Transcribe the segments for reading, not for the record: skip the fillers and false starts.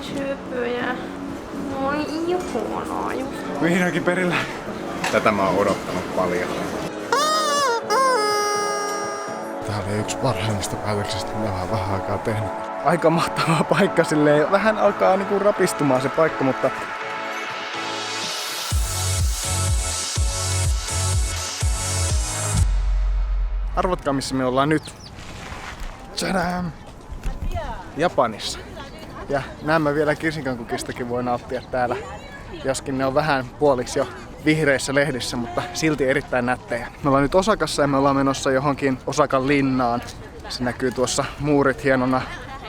söpöjä. Moi ihanaa just. Vihdoinkin perillä. Tätä mä oon odottanut paljon. Tää oli yksi parhaimmista päätöksistä, mitä mä oon vähän aikaa tehnyt. Aika mahtava paikka silleen. Vähän alkaa niinku rapistumaan se paikka, mutta... Arvotkaa missä me ollaan nyt. Tadam! Japanissa. Ja nämä vielä kirsikankukistakin voi nauttia täällä. Joskin ne on vähän puoliksi jo vihreissä lehdissä, mutta silti erittäin nättejä. Me ollaan nyt Osakassa ja me ollaan menossa johonkin Osakan linnaan. Se näkyy tuossa muurit hienona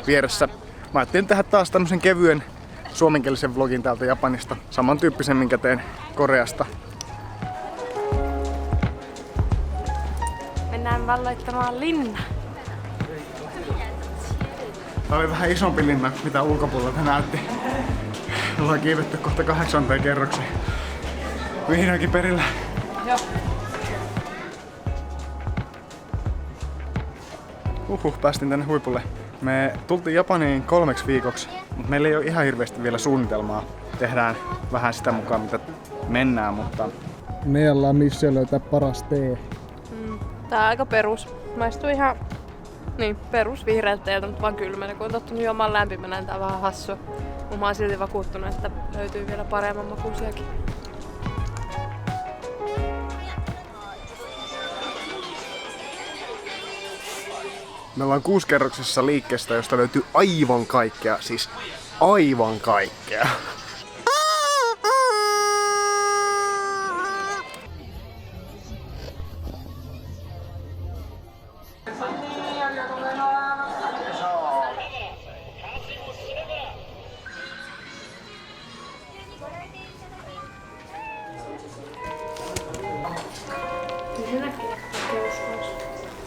vieressä. Mä ajattelin tehdä taas tämmösen kevyen suomenkielisen vlogin täältä Japanista. Samantyyppisen minkä teen Koreasta. Mennään valloittamaan linna. Tää oli vähän isompi linna, mitä ulkopuolelta näytti. Ollaan kiivetty kohta 8. kerrokseen. Vihdoinkin perillä. Joo. Päästiin tänne huipulle. Me tultiin Japaniin 3 viikoksi, mutta meillä ei ole ihan hirveästi vielä suunnitelmaa. Tehdään vähän sitä mukaan, mitä mennään, mutta... Meillä on missä löytää paras tee. Tää on aika perus. Maistuu ihan perus vihreältä teiltä, mutta vaan kylmänä. Kun on tottunut juomaan lämpimänä, niin tää on vähän hassua. Mutta mä oon silti vakuuttunut, että löytyy vielä paremman makuisiakin. Me ollaan 6-kerroksessa liikkeestä, josta löytyy aivan kaikkea. Siis aivan kaikkea.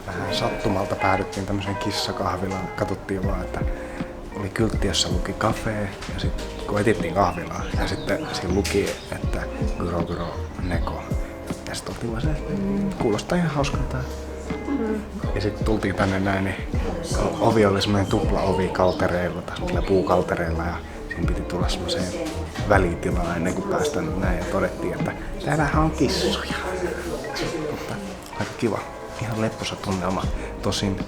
Vähän sattumalta päädyttiin tämmöiseen kissakahvilaan. Katsottiin vaan, että oli kyltti, jossa luki kafee ja sitten kun etittiin kahvilaa ja sitten siinä luki, että gyro neko. Ja sitten oltiin vaan se, että kuulostaa ihan hauskalta. Ja sitten tultiin tänne näin, niin ovi oli semmoinen tuplaovi kaltereilla tai semmoisilla puukaltereilla ja siinä piti tulla semmoiseen välitilaan ennen kuin päästään näin ja todettiin, että täällähän on kissoja. Mutta aika kiva. Ihan lepposa tunnelma. Tosin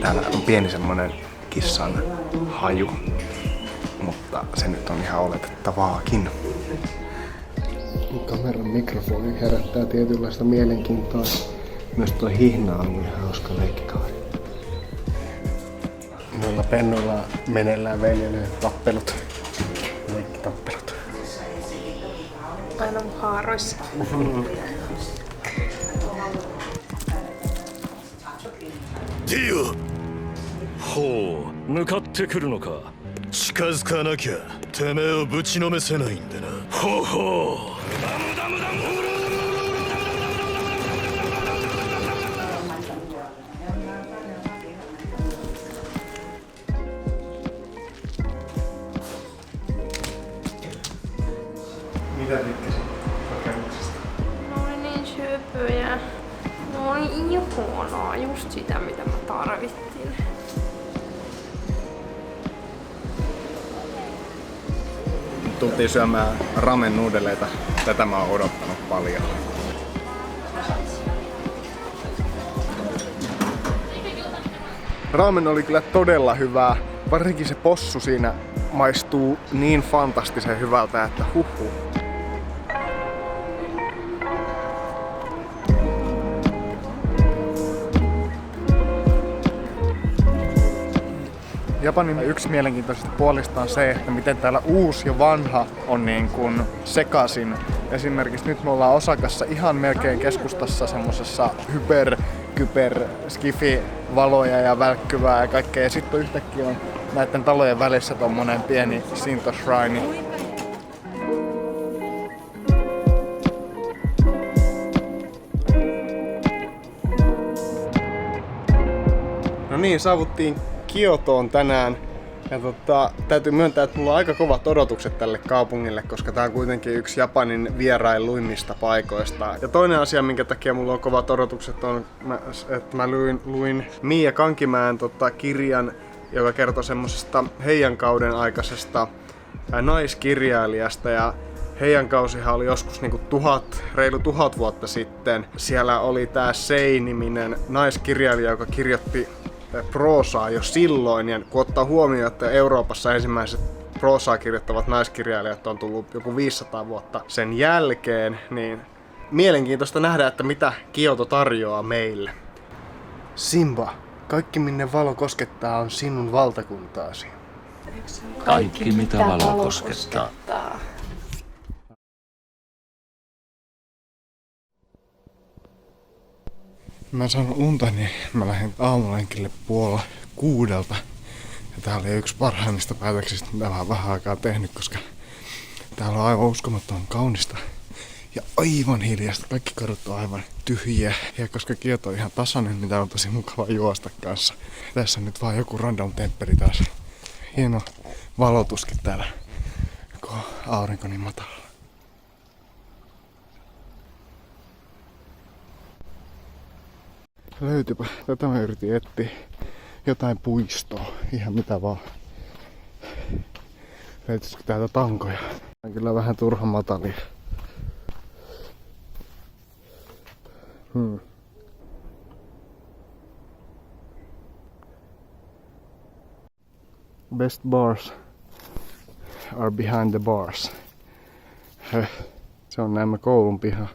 täällä on pieni semmonen kissan haju, mutta se nyt on ihan oletettavaakin. Kameran mikrofoni herättää tietynlaista mielenkiintoa. Myös tuo hihna on ihan hauska leikkikaveri. Noilla pennoilla meneillään veljelyyn tappelut. Leikkitappelut. Aina haaroissa. ディオほう向かってくるのか近づかなきゃてめえをぶちのめせないんでなほうほうダムMitä tykkäsit kokemuksesta? Noi niin söpöjä. Noi ihanaa. Just sitä mitä mä tarvittiin. Tultiin syömään ramen nuudeleita. Tätä mä oon odottanut paljon. Ramen oli kyllä todella hyvää. Varsinkin se possu siinä maistuu niin fantastisen hyvältä, että huhhuh. Japanin yksi mielenkiintoisista puolista on se, että miten täällä uusi ja vanha on niin kuin sekaisin. Esimerkiksi nyt me ollaan Osakassa ihan melkein keskustassa semmosessa kyber skifi valoja ja välkkyvää ja kaikkea. Ja sitten yhtäkkiä on näiden talojen välissä tommonen pieni Shinto shrine. No niin, saavuttiin Kiotoon tänään. Ja täytyy myöntää, että mulla on aika kovat odotukset tälle kaupungille, koska tää on kuitenkin yksi Japanin vierailuimmista paikoista. Ja toinen asia, minkä takia mulla on kovat odotukset, on, että mä luin Mia Kankimäen kirjan, joka kertoo semmosesta heidän kauden aikaisesta naiskirjailijasta ja heidän kausihan oli joskus niinku reilu 1000 vuotta sitten. Siellä oli tää Sei-niminen naiskirjailija, joka kirjoitti proosaa jo silloin. Ja kun ottaa huomioon, että Euroopassa ensimmäiset proosaa kirjoittavat naiskirjailijat on tullut joku 500 vuotta sen jälkeen, niin mielenkiintoista nähdä, että mitä Kioto tarjoaa meille. Simba, kaikki minne valo koskettaa on sinun valtakuntaasi. Kaikki mitä valo koskettaa. Mä saan unta, niin mä lähdin aamulenkille 5:30. Ja tää oli yksi parhaimmista päätöksistä, mitä mä oon vähän aikaa tehnyt, koska täällä on aivan uskomattoman kaunista. Ja aivan hiljaista, kaikki kadut on aivan tyhjiä. Ja koska Kioto on ihan tasainen, niin tää on tosi mukava juosta kanssa. Tässä on nyt vaan joku random temppeli taas. Hieno valotuskin täällä, kun aurinko niin matalalla. Löytyypä, tätä mä yritin etsiä jotain puistoa, ihan mitä vaan. Löytyisikö täältä tankoja? On kyllä vähän turhan matalia. Best bars are behind the bars. Se on näemmä koulun piha,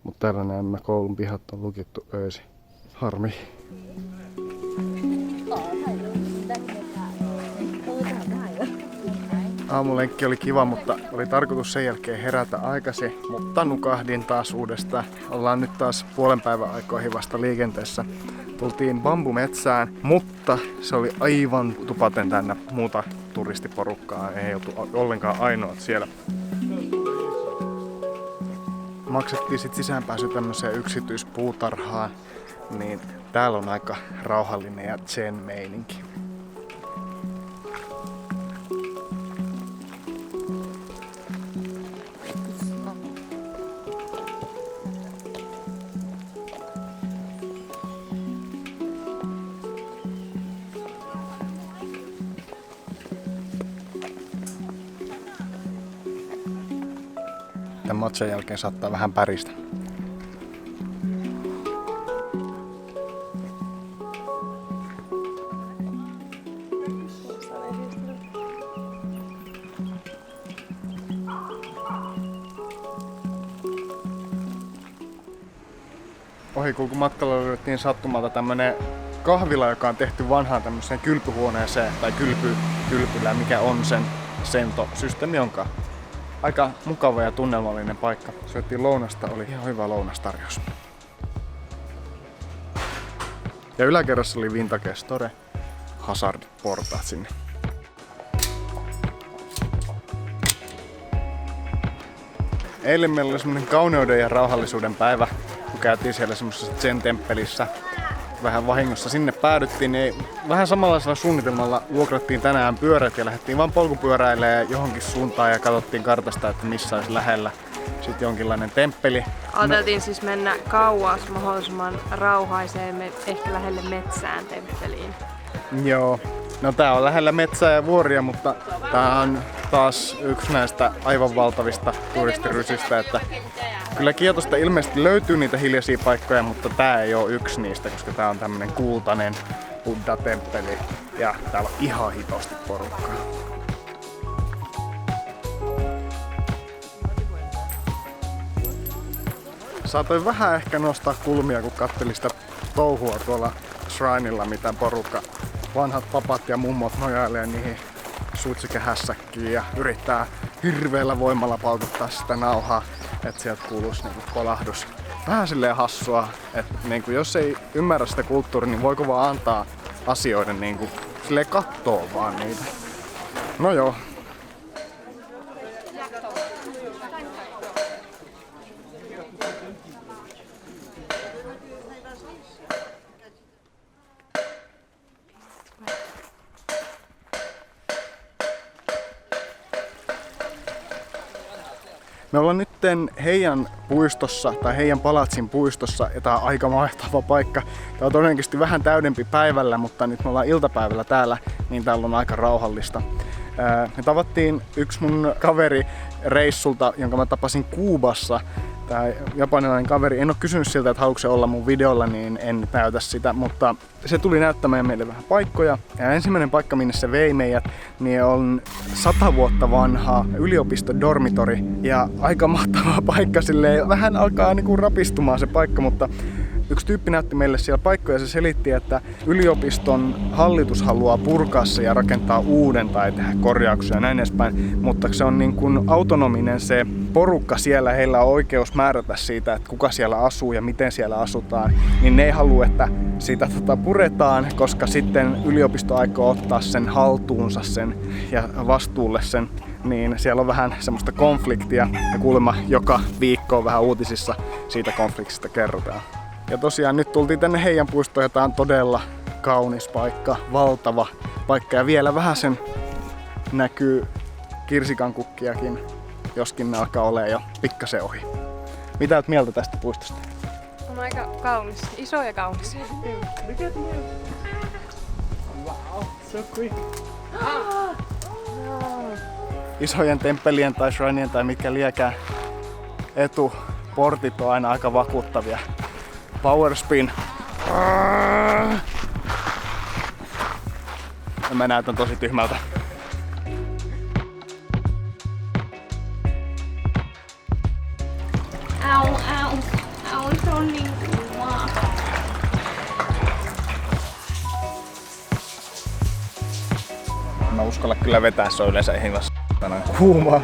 mutta täällä näemmä koulun pihat on lukittu öisin. Harmi. Aamulenkki oli kiva, mutta oli tarkoitus sen jälkeen herätä aikaisin, mutta nukahdin taas uudestaan. Ollaan nyt taas puolen päivän aikoihin vasta liikenteessä. Tultiin bambumetsään, mutta se oli aivan tupaten täynnä muuta turistiporukkaa. Ei oltu ollenkaan ainoat siellä. Maksettiin sit sisäänpääsy tämmöiseen yksityispuutarhaan, niin täällä on aika rauhallinen ja zen meininki. Tämän matchan jälkeen saattaa vähän päristä. Ohikulkumatkalla löydettiin sattumalta tämmönen kahvila, joka on tehty vanhaan tämmöiseen kylpyhuoneeseen tai kylpylään, mikä on sen Sento-systeemi onkaan. Aika mukava ja tunnelmallinen paikka. Syöttiin lounasta, oli ihan hyvä lounastarjous. Ja yläkerrassa oli Vintage Store, Hazard-portaat sinne. Eilen meillä oli semmonen kauneuden ja rauhallisuuden päivä, kun käytiin siellä semmoisessa Zen-temppelissä. Vähän vahingossa sinne päädyttiin, niin vähän samanlaisella suunnitelmalla vuokrattiin tänään pyörät ja lähdettiin vaan polkupyöräilemään johonkin suuntaan ja katsottiin kartasta, että missä olisi lähellä sitten jonkinlainen temppeli. Ajateltiin siis mennä kauas mahdollisimman rauhaiseen, ehkä lähelle metsään temppeliin. Joo, no tää on lähellä metsää ja vuoria, mutta tää on taas yksi näistä aivan valtavista turistirysistä, että kyllä Kiotosta ilmeisesti löytyy niitä hiljaisia paikkoja, mutta tää ei oo yksi niistä, koska tää on tämmönen kultainen Buddha-temppeli ja täällä on ihan hitosti porukkaa. Saatoin vähän ehkä nostaa kulmia, kun kattelin sitä touhua tuolla shrinella, mitä porukka, vanhat papat ja mummot nojailee niihin suitsikehässäkkiin ja yrittää hirveällä voimalla paukuttaa sitä nauhaa, että sieltä kuuluisi niinku kolahdus. Vähän silleen hassua, että niinku jos ei ymmärrä sitä kulttuuria, niin voiko vaan antaa asioiden niinku silleen kattoo vaan niitä. No joo. Me ollaan nytten heidän puistossa, tai heidän palatsin puistossa, ja tää on aika mahtava paikka. Tää on todennäköisesti vähän täydempi päivällä, mutta nyt me ollaan iltapäivällä täällä, niin täällä on aika rauhallista. Me tavattiin yksi mun kaveri reissulta, jonka mä tapasin Kuubassa. Tää japanilainen kaveri. En oo kysynyt siltä, että haluatko se olla mun videolla, niin en nyt näytä sitä, mutta se tuli näyttämään meille vähän paikkoja. Ja ensimmäinen paikka, minne se vei meidät, niin on 100 vuotta vanha yliopistodormitori. Ja aika mahtava paikka, silleen vähän alkaa niinku rapistumaan se paikka, mutta yksi tyyppi näytti meille siellä paikkoja ja se selitti, että yliopiston hallitus haluaa purkaa se ja rakentaa uuden tai tehdä korjauksia ja näin edespäin, mutta se on niin kuin autonominen se porukka siellä, heillä on oikeus määrätä siitä, että kuka siellä asuu ja miten siellä asutaan, niin ne ei halua, että sitä puretaan, koska sitten yliopisto aikoo ottaa sen haltuunsa sen ja vastuulle sen, niin siellä on vähän semmoista konfliktia ja kuulemma joka viikko vähän uutisissa siitä konfliktista kerrotaan. Ja tosiaan nyt tultiin tänne Heijan puistoon ja tää on todella kaunis paikka, valtava paikka ja vielä vähän sen näkyy kirsikankukkiakin, joskin ne alkaa olemaan jo pikkasen ohi. Mitä oot mieltä tästä puistosta? On aika kaunis, iso ja kaunis. Wow, so quick. Isojen temppelien tai shrinien tai mitkä liekään etuportit on aina aika vakuuttavia. Power spin. Ja mä näytän tosi tyhmältä. Au, au. Au, se on niin kuumaa. Mä uskalla kyllä vetää, se on yleensä ihan kuumaa.